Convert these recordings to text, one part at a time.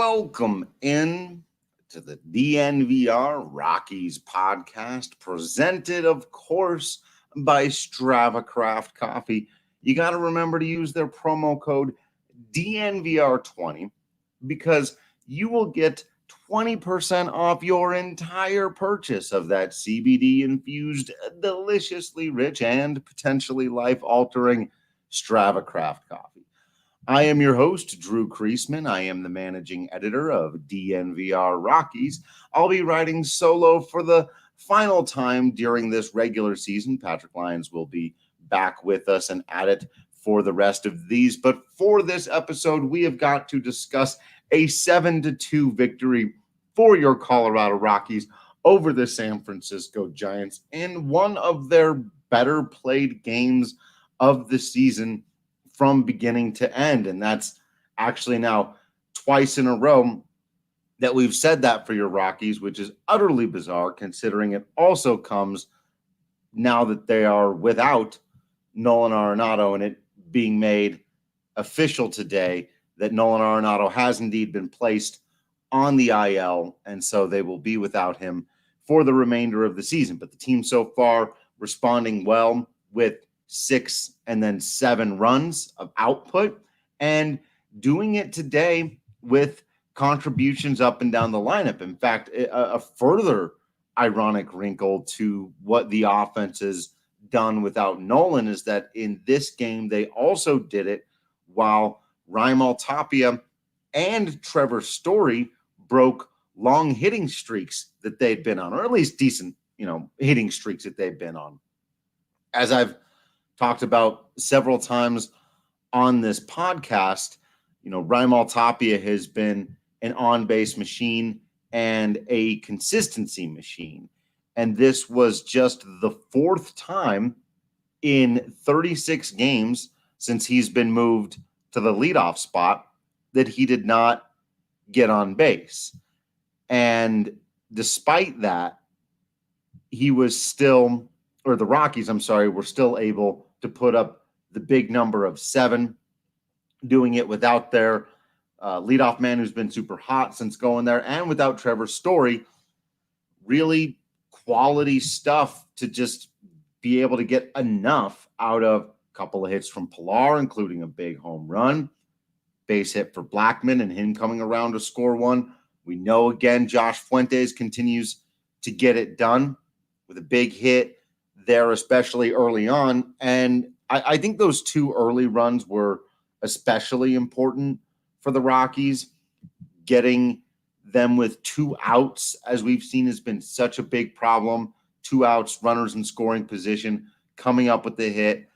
Welcome in to the DNVR Rockies podcast, presented, of course, by Strava Craft Coffee. You got to remember to use their promo code DNVR20 because you will get 20% off your entire purchase of that CBD-infused, deliciously rich, and potentially life-altering Strava Craft Coffee. I am your host, Drew Creasman. I am the managing editor of DNVR Rockies. I'll be riding solo for the final time during this regular season. Patrick Lyons will be back with us and at it for the rest of these. But for this episode, we have got to discuss a 7-2 victory for your Colorado Rockies over the San Francisco Giants in one of their better played games of the season from beginning to end. And that's actually now twice in a row that we've said that for your Rockies, which is utterly bizarre considering it also comes now that they are without Nolan Arenado and it being made official today that Nolan Arenado has indeed been placed on the IL, and so they will be without him for the remainder of the season. But the team so far responding well with 6 and then 7 runs of output, and doing it today with contributions up and down the lineup. In fact, a further ironic wrinkle to what the offense has done without Nolan is that in this game, they also did it while Raimel Tapia and Trevor Story broke long hitting streaks that they'd been on, or at least decent, hitting streaks that they've been on. As I've talked about several times on this podcast, Raimel Tapia has been an on-base machine and a consistency machine. And this was just the 4th time in 36 games since he's been moved to the leadoff spot that he did not get on base. And despite that, the Rockies, were still able to put up the big number of 7, doing it without their leadoff man who's been super hot since going there, and without Trevor Story. Really quality stuff to just be able to get enough out of a couple of hits from Pilar, including a big home run, base hit for Blackmon, and him coming around to score one. We know, again, Josh Fuentes continues to get it done with a big hit there, especially early on. And I think those 2 early runs were especially important for the Rockies. Getting them with 2 outs, as we've seen, has been such a big problem. 2 outs, runners in scoring position, coming up with the hit.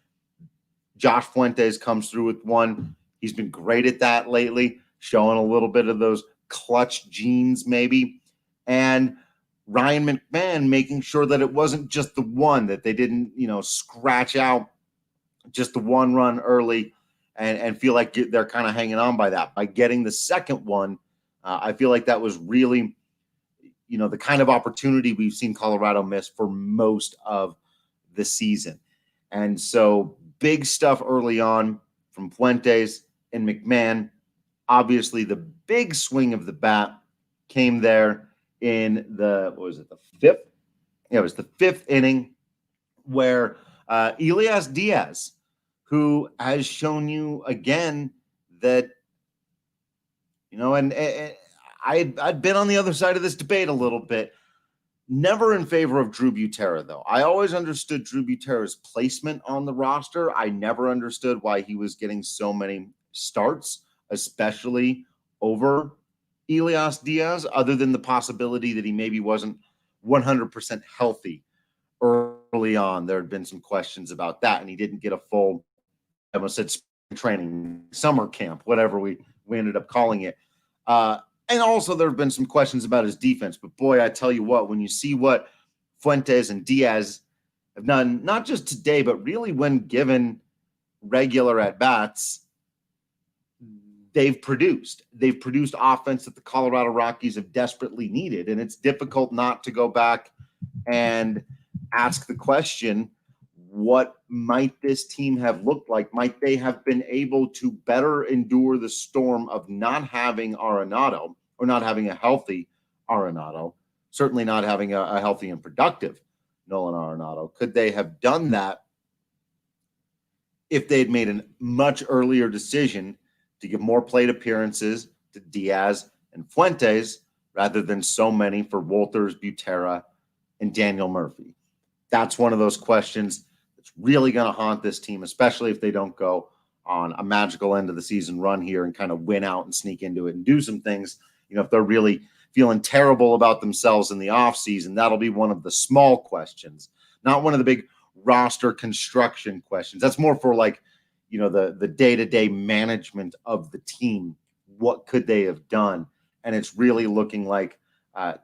Josh Fuentes comes through with 1. He's been great at that lately, showing a little bit of those clutch genes maybe. And Ryan McMahon making sure that it wasn't just the one, that they didn't, scratch out just the 1 run early and feel like they're kind of hanging on by that. By getting the second one, I feel like that was really, the kind of opportunity we've seen Colorado miss for most of the season. And so big stuff early on from Fuentes and McMahon. Obviously, the big swing of the bat came there in the 5th? Yeah, it was the 5th inning where Elias Diaz, who has shown you again that, and I'd been on the other side of this debate a little bit, never in favor of Drew Butera, though. I always understood Drew Butera's placement on the roster. I never understood why he was getting so many starts, especially over Elias Diaz, other than the possibility that he maybe wasn't 100% healthy early on. There had been some questions about that, and he didn't get a full, I almost said spring training, summer camp, whatever we ended up calling it. And also there have been some questions about his defense. But boy, I tell you what, when you see what Fuentes and Diaz have done, not just today, but really when given regular at-bats, they've produced. They've produced offense that the Colorado Rockies have desperately needed. And it's difficult not to go back and ask the question, what might this team have looked like? Might they have been able to better endure the storm of not having Arenado or not having a healthy Arenado, certainly not having a healthy and productive Nolan Arenado. Could they have done that if they'd made a much earlier decision to give more plate appearances to Diaz and Fuentes rather than so many for Wolters, Butera, and Daniel Murphy? That's one of those questions that's really going to haunt this team, especially if they don't go on a magical end of the season run here and kind of win out and sneak into it and do some things. If they're really feeling terrible about themselves in the offseason, that'll be one of the small questions, not one of the big roster construction questions. That's more for the day-to-day management of the team. What could they have done? And it's really looking like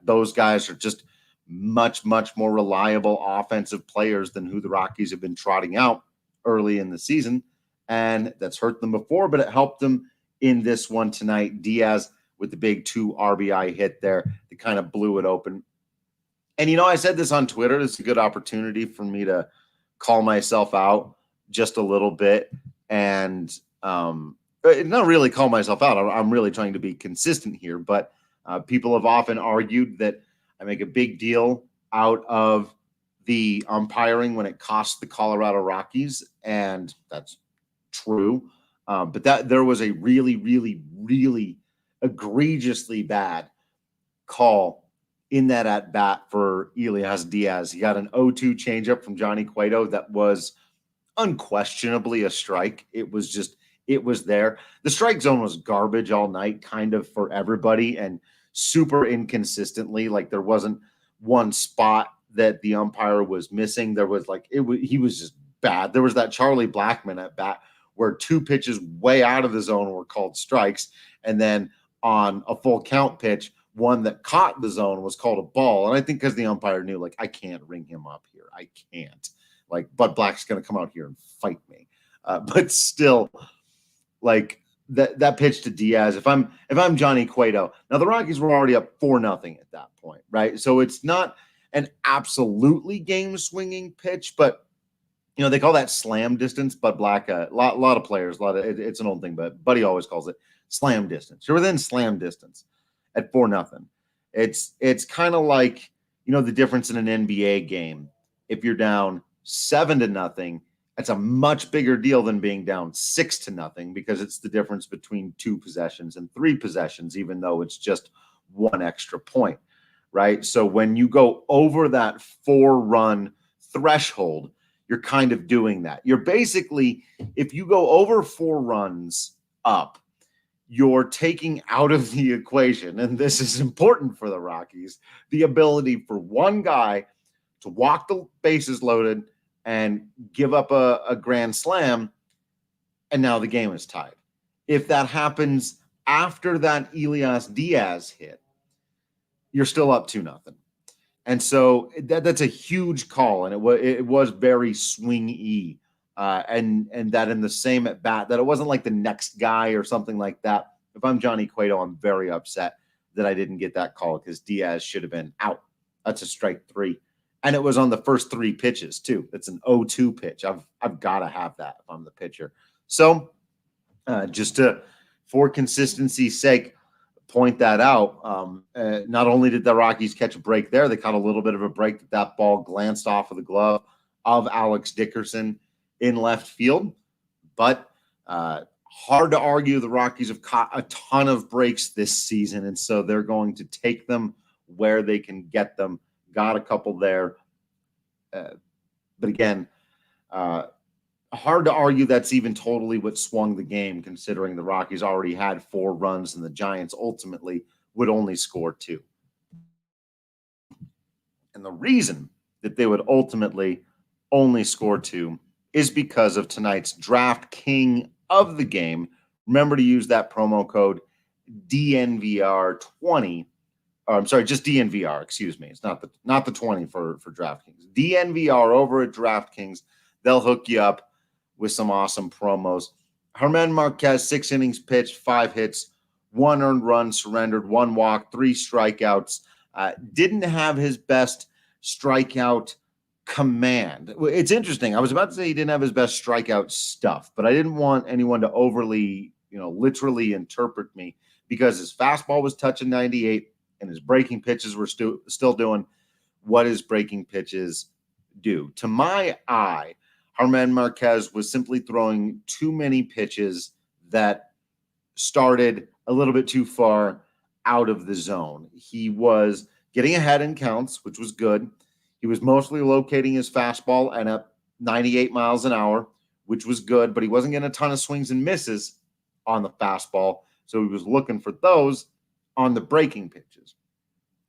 those guys are just much, much more reliable offensive players than who the Rockies have been trotting out early in the season. And that's hurt them before, but it helped them in this one tonight. Diaz with the big 2 RBI hit there that kind of blew it open. And, I said this on Twitter. It's a good opportunity for me to call myself out just a little bit and not really call myself out. I'm really trying to be consistent here, but people have often argued that I make a big deal out of the umpiring when it costs the Colorado Rockies, and that's true. But that there was a really, really, really egregiously bad call in that at bat for Elias Diaz. He got an 0-2 changeup from Johnny Cueto that was unquestionably a strike. It was there. The strike zone was garbage all night, kind of for everybody, and super inconsistently. Like there wasn't one spot that the umpire was missing. There was he was just bad. There was that Charlie Blackmon at bat where 2 pitches way out of the zone were called strikes, and then on a full count pitch, one that caught the zone was called a ball. And I think because the umpire knew, I can't ring him up here. I can't. Bud Black's going to come out here and fight me. But still, that pitch to Diaz, if I'm Johnny Cueto, now the Rockies were already up 4-0 at that point, right? So it's not an absolutely game-swinging pitch, but they call that slam distance. Bud Black, a lot of players, it's an old thing, but Buddy always calls it slam distance. You're within slam distance at 4-0. It's kind of like, the difference in an NBA game. If you're down 7-0, that's a much bigger deal than being down 6-0 because it's the difference between 2 possessions and 3 possessions, even though it's just 1 extra point, right? So when you go over that 4-run threshold, you're kind of doing that. You're basically, if you go over 4 runs up, you're taking out of the equation, and this is important for the Rockies, the ability for one guy to walk the bases loaded and give up a grand slam, and now the game is tied. If that happens after that Elias Diaz hit, you're still up 2-0. And so that's a huge call, and it was very swing-y. And that in the same at bat, that it wasn't like the next guy or something like that. If I'm Johnny Cueto, I'm very upset that I didn't get that call because Diaz should have been out. That's a strike 3. And it was on the first 3 pitches too. It's an 0-2 pitch. I've got to have that if I'm the pitcher. So for consistency's sake, point that out. Not only did the Rockies catch a break there, they caught a little bit of a break that ball glanced off of the glove of Alex Dickerson in left field, but hard to argue the Rockies have caught a ton of breaks this season, and so they're going to take them where they can get them. Got a couple there, but again, hard to argue that's even totally what swung the game, considering the Rockies already had 4 runs and the Giants ultimately would only score 2. And the reason that they would ultimately only score 2 is because of tonight's Draft King of the game. Remember to use that promo code DNVR20. I'm sorry, just DNVR, excuse me. It's not the 20 for DraftKings. DNVR over at DraftKings. They'll hook you up with some awesome promos. Germán Márquez, 6 innings pitched, 5 hits, 1 earned run surrendered, 1 walk, 3 strikeouts. Didn't have his best strikeout command. It's interesting. I was about to say he didn't have his best strikeout stuff, but I didn't want anyone to overly, literally interpret me because his fastball was touching 98 and his breaking pitches were still doing what his breaking pitches do. To my eye, German Márquez was simply throwing too many pitches that started a little bit too far out of the zone. He was getting ahead in counts, which was good. He was mostly locating his fastball and at 98 miles an hour, which was good, but he wasn't getting a ton of swings and misses on the fastball. So he was looking for those on the breaking pitches.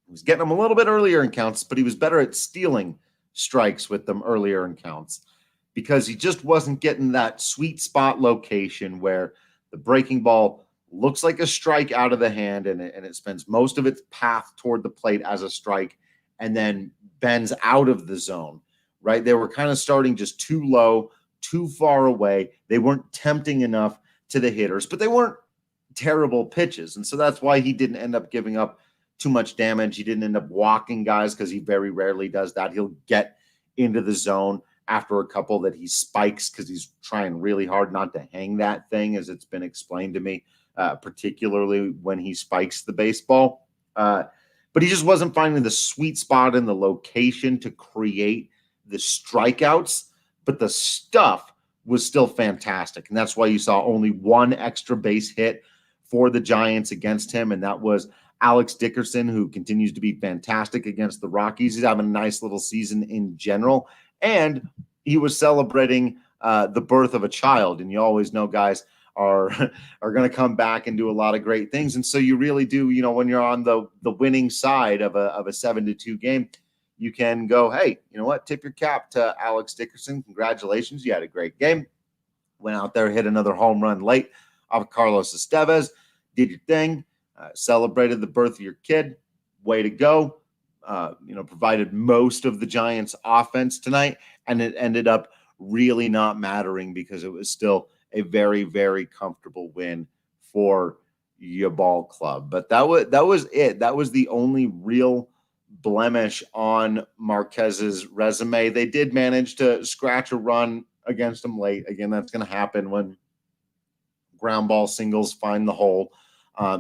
He was getting them a little bit earlier in counts, but he was better at stealing strikes with them earlier in counts because he just wasn't getting that sweet spot location where the breaking ball looks like a strike out of the hand and it spends most of its path toward the plate as a strike and then bends out of the zone, right? They were kind of starting just too low, too far away. They weren't tempting enough to the hitters, but they weren't terrible pitches. And so that's why he didn't end up giving up too much damage. He didn't end up walking guys because he very rarely does that. He'll get into the zone after a couple that he spikes because he's trying really hard not to hang that thing, as it's been explained to me, particularly when he spikes the baseball. But he just wasn't finding the sweet spot in the location to create the strikeouts, but the stuff was still fantastic. And that's why you saw only one extra base hit for the Giants against him, and that was Alex Dickerson, who continues to be fantastic against the Rockies. He's having a nice little season in general, and he was celebrating the birth of a child. And you always know guys are going to come back and do a lot of great things. And so you really do, you know, when you're on the winning side of a 7-2 game, you can go, hey, you know what? Tip your cap to Alex Dickerson. Congratulations. You had a great game. Went out there, hit another home run late off Carlos Estevez. Did your thing. Celebrated the birth of your kid. Way to go. Provided most of the Giants' offense tonight. And it ended up really not mattering because it was still a very, very comfortable win for your ball club. But that was it. That was the only real blemish on Márquez's resume. They did manage to scratch a run against him late. Again, that's going to happen when ground ball singles find the hole.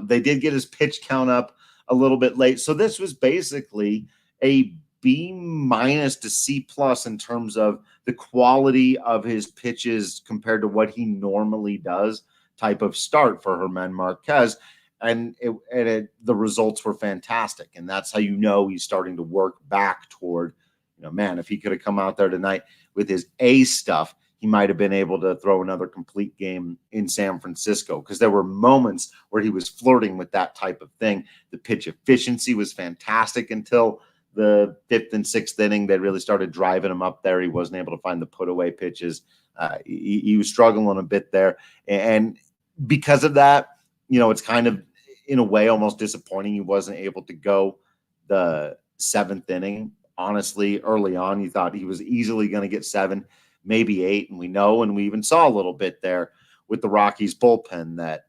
They did get his pitch count up a little bit late. So this was basically a B- to C+ in terms of the quality of his pitches compared to what he normally does type of start for German Márquez. And the results were fantastic. And that's how you know he's starting to work back toward, if he could have come out there tonight with his A stuff, he might have been able to throw another complete game in San Francisco, because there were moments where he was flirting with that type of thing. The pitch efficiency was fantastic until the 5th and 6th inning. They really started driving him up there. He wasn't able to find the put away pitches. He was struggling a bit there. And because of that, it's kind of, in a way, almost disappointing he wasn't able to go the 7th inning. Honestly, early on, you thought he was easily going to get 7, maybe 8. And we know, and we even saw a little bit there with the Rockies bullpen, that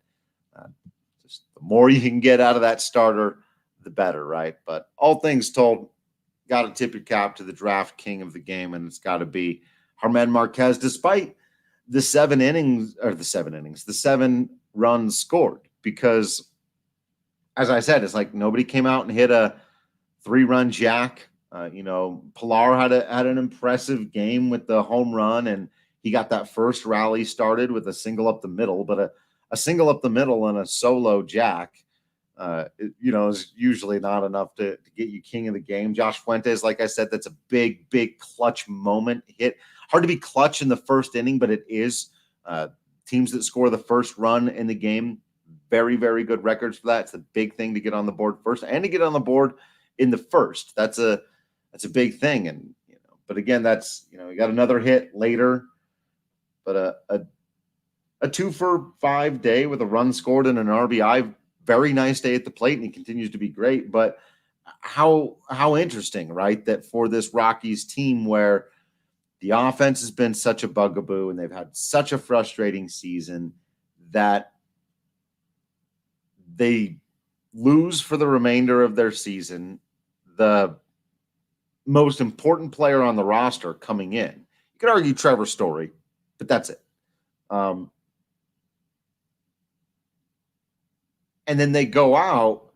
just the more you can get out of that starter, the better, right? But all things told, got to tip your cap to the draft king of the game, and it's got to be German Márquez, despite the 7 runs scored, because, as I said, it's like nobody came out and hit a 3-run jack. Pilar had an impressive game with the home run, and he got that first rally started with a single up the middle, but a single up the middle and a solo jack, is usually not enough to get you king of the game. Josh Fuentes, like I said, that's a big, big clutch moment hit. Hard to be clutch in the first inning, but it is. Teams that score the first run in the game, very, very good records for that. It's a big thing to get on the board first and to get on the board in the first. That's a big thing. And, but again, that's, we got another hit later, but a 2-for-5 day with a run scored and an RBI. Very nice day at the plate, and he continues to be great. But how interesting, right? That for this Rockies team, where the offense has been such a bugaboo and they've had such a frustrating season, that they lose for the remainder of their season the most important player on the roster coming in. You could argue Trevor Story, but that's it. And then they go out,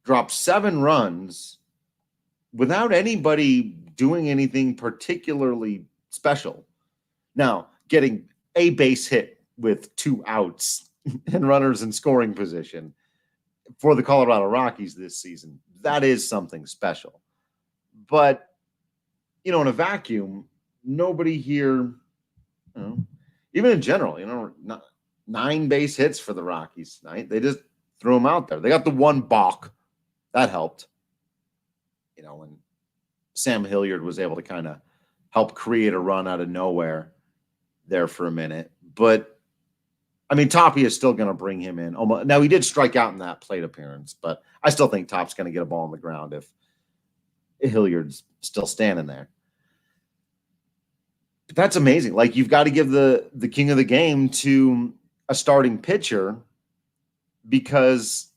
drop 7 runs without anybody doing anything particularly special. Now, getting a base hit with 2 outs and runners in scoring position for the Colorado Rockies this season, that is something special. But, in a vacuum, nobody here, even in general, not 9 base hits for the Rockies tonight. They just threw them out there. They got the 1 balk. That helped. And Sam Hilliard was able to kind of help create a run out of nowhere there for a minute. But, Tapia is still going to bring him in. Now, he did strike out in that plate appearance, but I still think Top's going to get a ball on the ground if Hilliard's still standing there. But that's amazing. Like, you've got to give the king of the game to a starting pitcher, because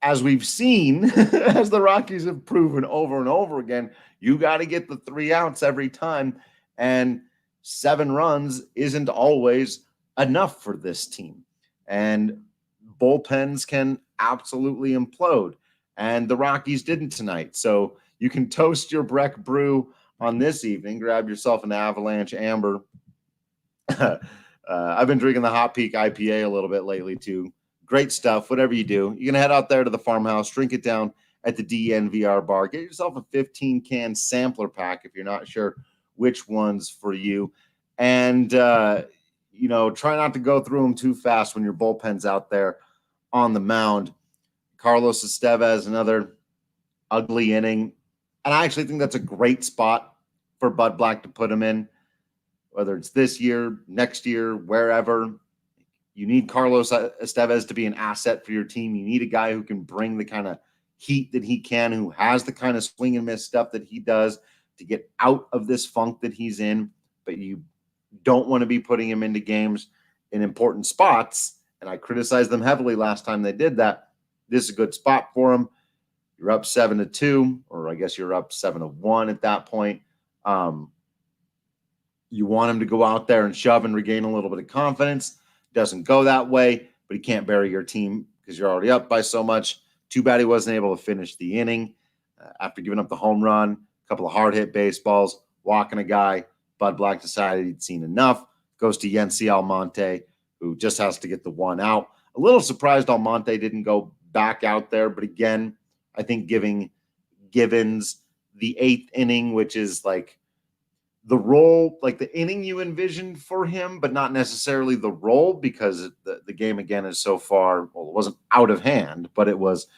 as we've seen, as the Rockies have proven over and over again, you got to get the 3 outs every time. And 7 runs isn't always enough for this team. And bullpens can absolutely implode. And the Rockies didn't tonight. So you can toast your Breck brew on this evening. Grab yourself an Avalanche Amber. I've been drinking the Hot Peak IPA a little bit lately too. Great stuff. Whatever you do, you're going to head out there to the farmhouse, drink it down at the DNVR bar. Get yourself a 15-can sampler pack if you're not sure which one's for you. And, try not to go through them too fast when your bullpen's out there on the mound. Carlos Estevez, another ugly inning. And I actually think that's a great spot for Bud Black to put him in, whether it's this year, next year, wherever. You need Carlos Estevez to be an asset for your team. You need a guy who can bring the kind of heat that he can, who has the kind of swing and miss stuff that he does to get out of this funk that he's in. But you don't want to be putting him into games in important spots. And I criticized them heavily last time they did that. This is a good spot for him. You're up 7-2, or I guess you're up 7-1 at that point. You want him to go out there and shove and regain a little bit of confidence. Doesn't go that way, but he can't bury your team because you're already up by so much. Too bad he wasn't able to finish the inning after giving up the home run, a couple of hard hit baseballs, walking a guy. Bud Black decided he'd seen enough. Goes to Yency Almonte, who just has to get the 1 out. A little surprised Almonte didn't go back out there, but again, I think giving Givens the 8th inning, which is like the role, like the inning you envisioned for him, but not necessarily the role, because the game again is so far, well, it wasn't out of hand, but it was,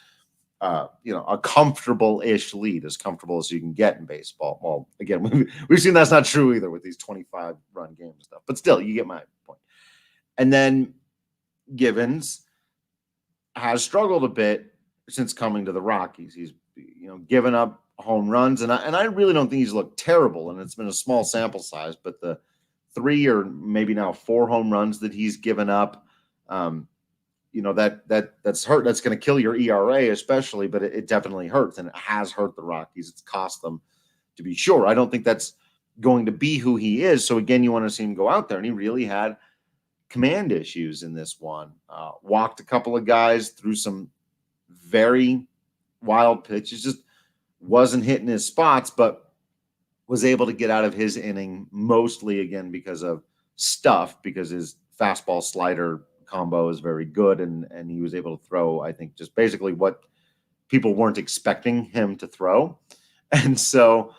a comfortable-ish lead, as comfortable as you can get in baseball. Well, again, we've seen that's not true either with these 25-run games and stuff, but still, you get my point. And then Givens has struggled a bit since coming to the Rockies. He's, given up home runs, and I really don't think he's looked terrible, and it's been a small sample size, but the 3 or maybe now 4 home runs that he's given up, that's hurt. That's going to kill your ERA especially, but it definitely hurts, and it has hurt the Rockies. It's cost them, to be sure. I don't think that's going to be who he is. So again, you want to see him go out there, and he really had command issues in this one. Walked a couple of guys, through some very wild pitches, just wasn't hitting his spots, but was able to get out of his inning mostly again because of stuff, because his fastball slider combo is very good, and he was able to throw, I think, just basically what people weren't expecting him to throw. And so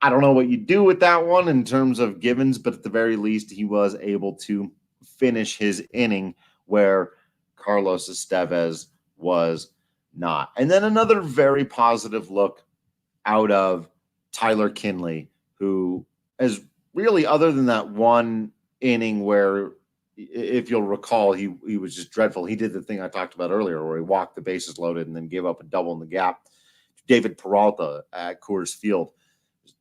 I don't know what you do with that one in terms of Givens, but at the very least, he was able to finish his inning where Carlos Estevez was not. And then another very positive look out of Tyler Kinley, who is really, other than that one inning where, if you'll recall, he was just dreadful. He did the thing I talked about earlier where he walked the bases loaded and then gave up a double in the gap. David Peralta at Coors Field.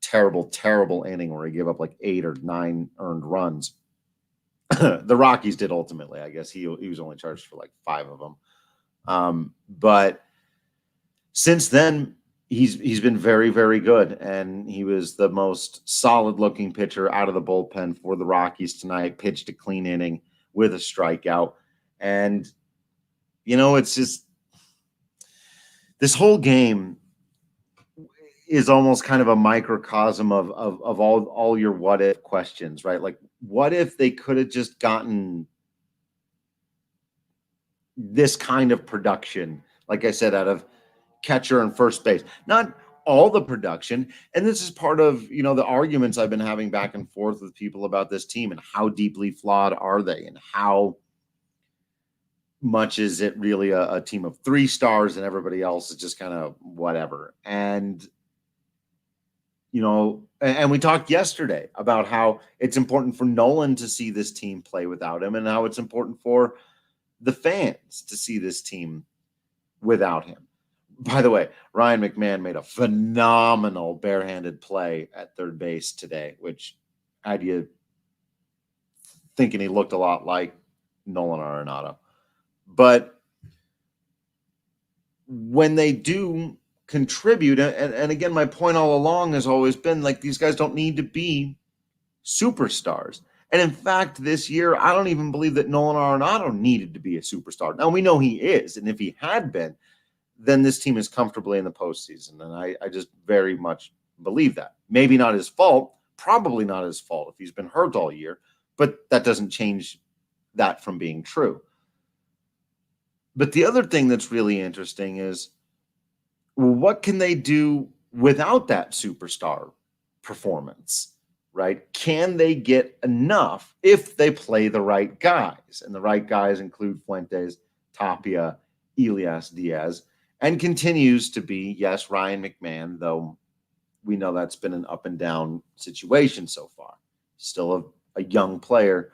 Terrible, terrible inning where he gave up like 8 or 9 earned runs. The Rockies did ultimately. I guess he was only charged for like 5 of them. But since then, he's been very, very good, and he was the most solid-looking pitcher out of the bullpen for the Rockies tonight. Pitched a clean inning with a strikeout, and it's just this whole game is almost kind of a microcosm of all your what if questions, right? Like, what if they could have just gotten this kind of production, like I said, out of catcher and first base, not all the production. And this is part of, the arguments I've been having back and forth with people about this team and how deeply flawed are they and how much is it really a team of 3 stars and everybody else is just kind of whatever. And, and we talked yesterday about how it's important for Nolan to see this team play without him and how it's important for the fans to see this team without him. By the way, Ryan McMahon made a phenomenal barehanded play at third base today, which had you thinking he looked a lot like Nolan Arenado. But when they do contribute, and again, my point all along has always been, like, these guys don't need to be superstars. And in fact, this year, I don't even believe that Nolan Arenado needed to be a superstar. Now, we know he is, and if he had been, then this team is comfortably in the postseason. And I just very much believe that. Maybe not his fault, probably not his fault if he's been hurt all year, but that doesn't change that from being true. But the other thing that's really interesting is, what can they do without that superstar performance, right? Can they get enough if they play the right guys? And the right guys include Fuentes, Tapia, Elias Diaz, and continues to be, yes, Ryan McMahon, though we know that's been an up and down situation so far. Still a young player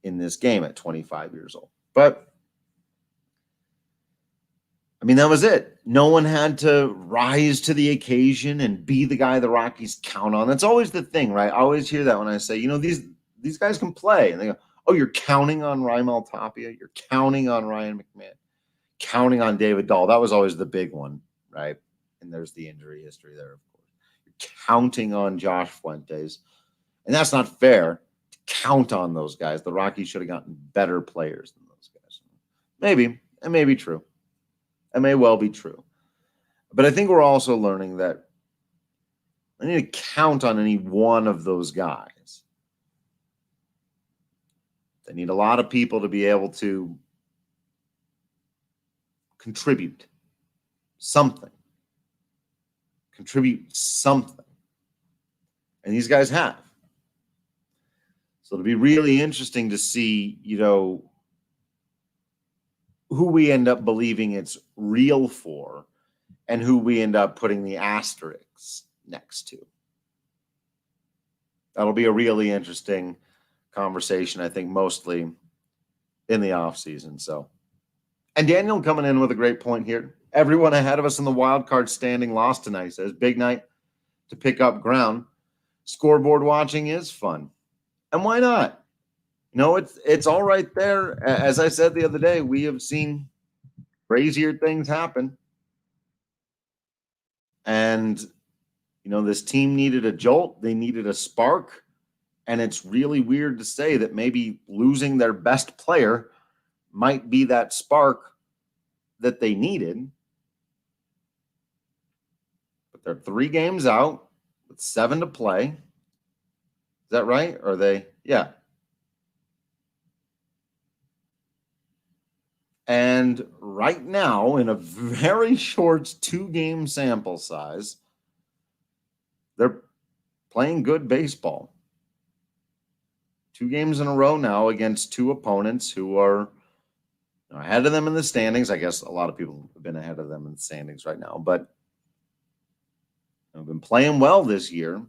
in this game at 25 years old. But I mean, that was it. No one had to rise to the occasion and be the guy the Rockies count on. That's always the thing, right? I always hear that when I say, these guys can play. And they go, oh, you're counting on Raimel Tapia? You're counting on Ryan McMahon? Counting on David Dahl? That was always the big one, right? And there's the injury history there, of course. You're counting on Josh Fuentes. And that's not fair to count on those guys. The Rockies should have gotten better players than those guys. Maybe. It may be true. It may well be true. But I think we're also learning that I need to count on any one of those guys. They need a lot of people to be able to contribute something. And these guys have. So it'll be really interesting to see, who we end up believing it's real for and who we end up putting the asterisks next to. That'll be a really interesting conversation, I think, mostly in the offseason. So, and Daniel coming in with a great point here. Everyone ahead of us in the wild card standing lost tonight. He says, big night to pick up ground. Scoreboard watching is fun. And why not? It's all right there. As I said the other day, we have seen crazier things happen. And, this team needed a jolt. They needed a spark. And it's really weird to say that maybe losing their best player might be that spark that they needed. But they're 3 games out with 7 to play. Is that right? Or are they? Yeah. And right now, in a very short 2-game sample size, they're playing good baseball. 2 games in a row now against 2 opponents who are ahead of them in the standings. I guess a lot of people have been ahead of them in the standings right now, but they've been playing well this year.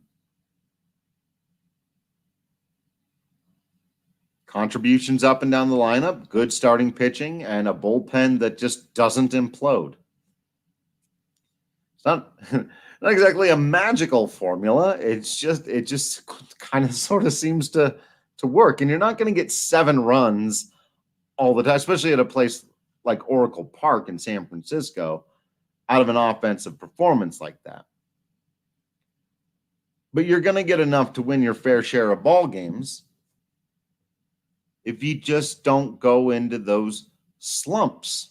Contributions up and down the lineup, good starting pitching, and a bullpen that just doesn't implode. It's not exactly a magical formula. It just kind of sort of seems to work. And you're not going to get 7 runs all the time, especially at a place like Oracle Park in San Francisco, out of an offensive performance like that. But you're going to get enough to win your fair share of ball games if you just don't go into those slumps.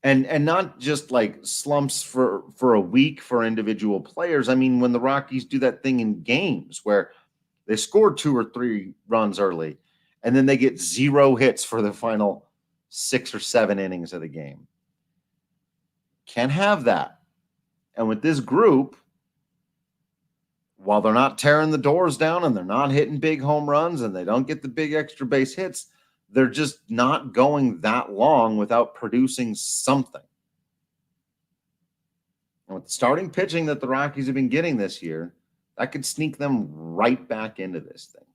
And not just like slumps for a week for individual players. I mean, when the Rockies do that thing in games where they score 2 or 3 runs early and then they get 0 hits for the final 6 or 7 innings of the game. Can't have that. And with this group, while they're not tearing the doors down and they're not hitting big home runs and they don't get the big extra base hits, they're just not going that long without producing something. And with the starting pitching that the Rockies have been getting this year, that could sneak them right back into this thing.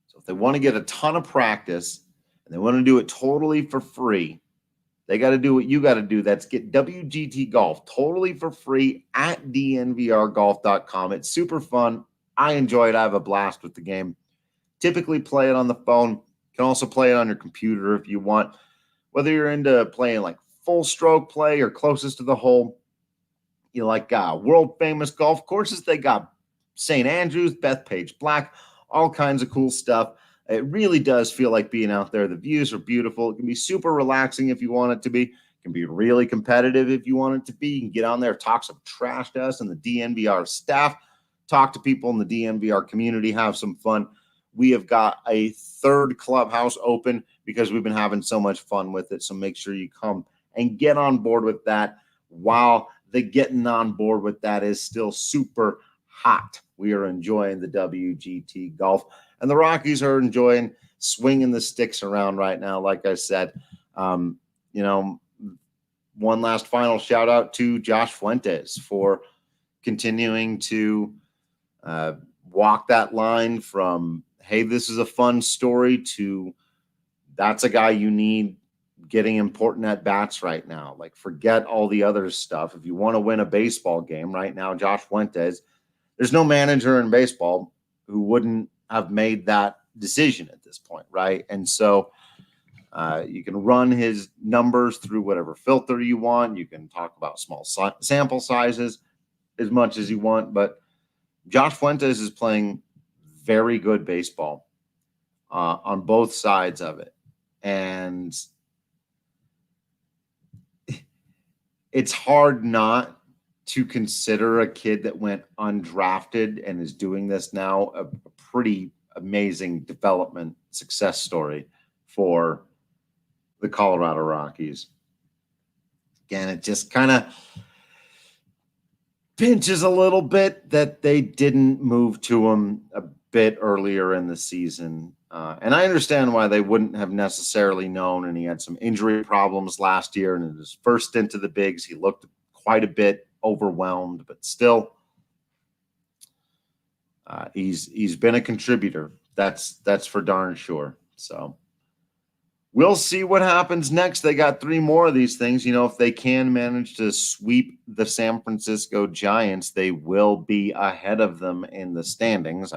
So if they want to get a ton of practice and they want to do it totally for free, they got to do what you got to do. That's get WGT Golf totally for free at DNVRgolf.com. It's super fun. I enjoy it. I have a blast with the game. Typically play it on the phone. You can also play it on your computer if you want. Whether you're into playing like full stroke play or closest to the hole, you like world famous golf courses. They got St. Andrews, Bethpage Black, all kinds of cool stuff. It really does feel like being out there. The views are beautiful. It can be super relaxing if you want it to be. It can be really competitive if you want it to be. You can get on there, talk some trash to us and the DNVR staff, talk to people in the DNVR community, have some fun. We have got a 3rd clubhouse open because we've been having so much fun with it. So make sure you come and get on board with that while the getting on board with that is still super hot. We are enjoying the WGT Golf, and the Rockies are enjoying swinging the sticks around right now. Like I said, one last final shout out to Josh Fuentes for continuing to walk that line from, hey, this is a fun story, to that's a guy you need getting important at bats right now. Like, forget all the other stuff. If you want to win a baseball game right now, Josh Fuentes, there's no manager in baseball who wouldn't have made that decision at this point, right? And so you can run his numbers through whatever filter you want. You can talk about small sample sizes as much as you want, but Josh Fuentes is playing very good baseball on both sides of it. And it's hard not to consider a kid that went undrafted and is doing this now a pretty amazing development success story for the Colorado Rockies. Again, it just kind of pinches a little bit that they didn't move to him a bit earlier in the season. And I understand why they wouldn't have necessarily known. And he had some injury problems last year. And in his first stint to the bigs, he looked quite a bit overwhelmed, but still, he's been a contributor. That's for darn sure. So we'll see what happens next. They got 3 more of these things. If they can manage to sweep the San Francisco Giants, they will be ahead of them in the standings.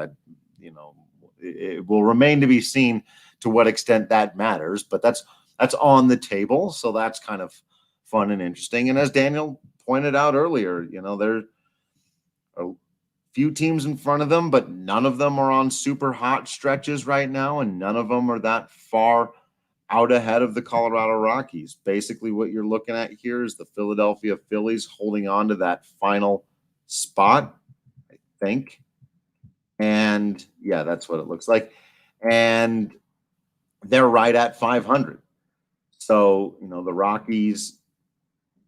It will remain to be seen to what extent that matters, but that's on the table. So that's kind of fun and interesting. And as Daniel pointed out earlier, there are a few teams in front of them, but none of them are on super hot stretches right now, and none of them are that far out ahead of the Colorado Rockies. Basically, what you're looking at here is the Philadelphia Phillies holding on to that final spot, I think. And yeah, that's what it looks like. And they're right at 500. So, the Rockies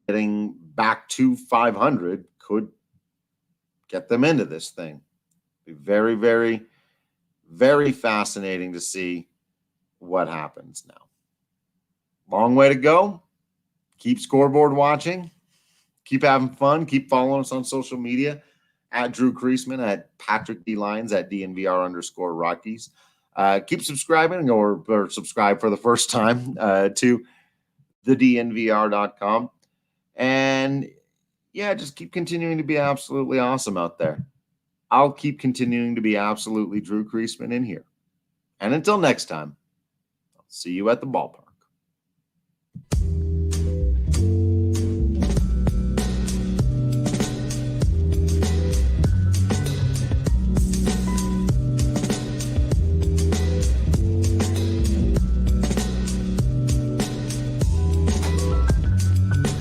getting back to 500 could get them into this thing. Be very, very, very fascinating to see what happens now. Long way to go. Keep scoreboard watching. Keep having fun. Keep following us on social media at Drew Creasman, at Patrick D. Lyons, at DNVR_Rockies. Keep subscribing or subscribe for the first time to the DNVR.com. And yeah, just keep continuing to be absolutely awesome out there. I'll keep continuing to be absolutely Drew Creasman in here. And until next time, I'll see you at the ballpark.